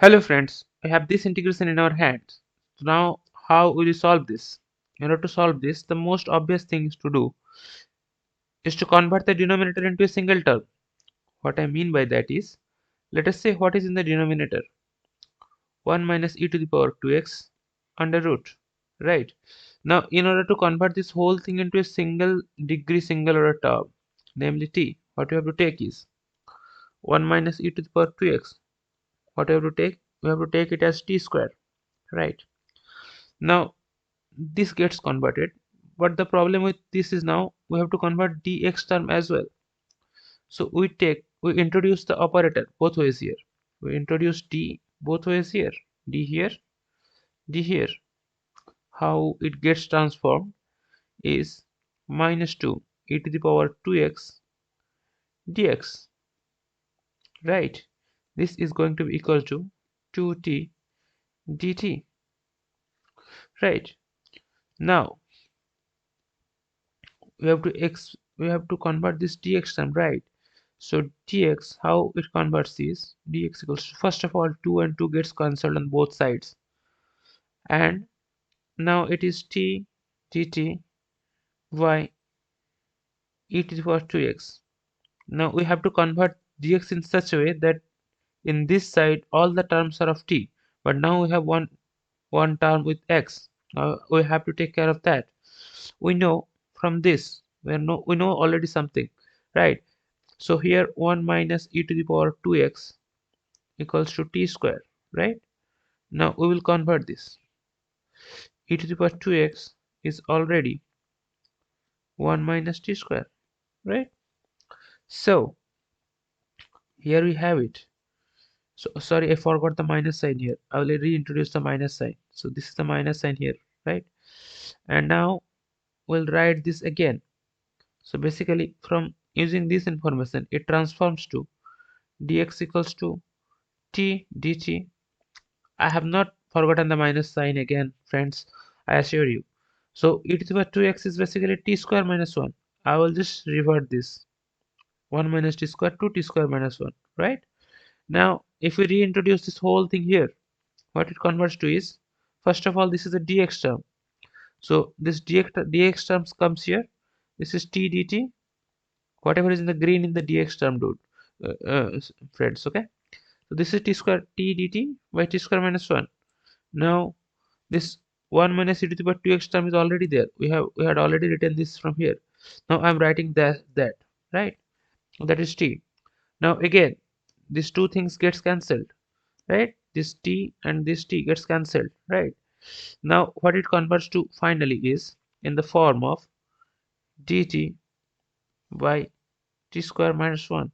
Hello friends, we have this integration in our hands. So now how will you solve this? In order to solve this, the most obvious thing is to do is to convert the denominator into a single term. What I mean by that is, let us say what is in the denominator? 1 minus e to the power 2x under root. Right. Now in order to convert this whole thing into a single degree single order term, namely t, what you have to take is 1 minus e to the power 2x. What you have to take? We have to take it as t square. Right. Now this gets converted, but the problem with this is now we have to convert dx term as well. So we introduce the operator both ways here. We introduce d both ways here, d here, d here. How it gets transformed is minus 2 e to the power 2x dx, right? This is going to be equal to 2t dt, right? Now we have to convert this dx term, right? So dx, how it converts is dx equals to, first of all, 2 and 2 gets cancelled on both sides, and now it is t dt y e to the power 2x. Now we have to convert dx in such a way that in this side all the terms are of t, but now we have one term with x. Now we have to take care of that. We know from this we know already something, right? So here 1 minus e to the power 2x equals to t square, right? Now we will convert this. E to the power 2x is already 1 minus t square, right? So here we have it. So sorry, I forgot the minus sign here. I will reintroduce the minus sign. So this is the minus sign here, right? And now we'll write this again. So basically from using this information, it transforms to dx equals to t dt. I have not forgotten the minus sign again, friends, I assure you. So e to the power 2x is basically t square minus 1. I will just revert this. 1 minus t square to t square minus 1, right? Now, if we reintroduce this whole thing here, what it converts to is, first of all, this is a dx term. So this dx term comes here. This is t dt. Whatever is in the green in the dx term, dude, friends, okay? So this is t square t dt by t square minus 1. Now this 1 minus e to the power 2x term is already there. We had already written this from here. Now I'm writing that, right? That is t. Now again, these two things gets cancelled, right? This t and this t gets cancelled, right? Now what it converts to finally is in the form of dt by t square minus 1,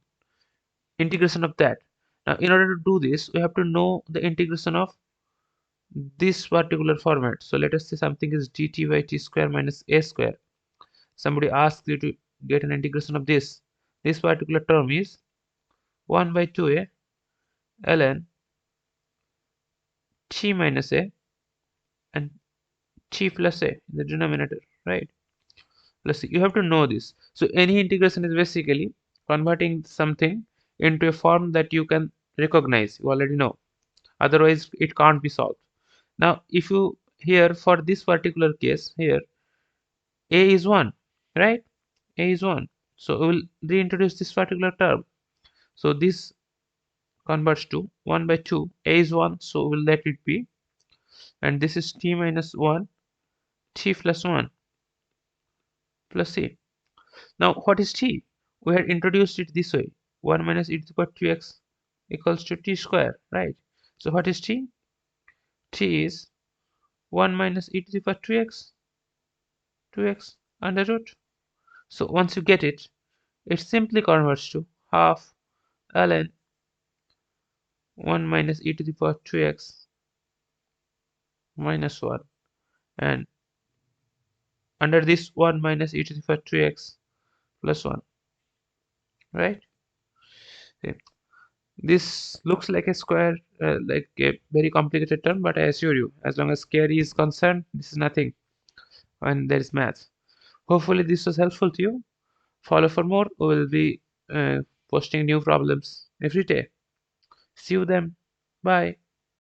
integration of that. Now in order to do this, we have to know the integration of this particular format. So let us say something is dt by t square minus a square. Somebody asks you to get an integration of this. This particular term is 1 by 2a ln t minus a and t plus a in the denominator, right? Let's see, you have to know this. So any integration is basically converting something into a form that you can recognize, you already know. Otherwise it can't be solved. Now if you here for this particular case here, a is 1, right? A is 1. So we will reintroduce this particular term. So this converts to 1 by 2. A is 1, so we'll let it be. And this is t minus 1, t plus 1 plus c. Now what is t? We had introduced it this way. 1 minus e to the power 2x equals to t square, right? So what is t? T is 1 minus e to the power 2x under root. So once you get it, it simply converts to half ln 1 minus e to the power 2x minus 1, and under this 1 minus e to the power 2x plus 1, right? Okay. This looks like a square, like a very complicated term, but I assure you, as long as carry is concerned, this is nothing when there is math. Hopefully this was helpful to you. Follow for more. We will be posting new problems every day. See you then. Bye.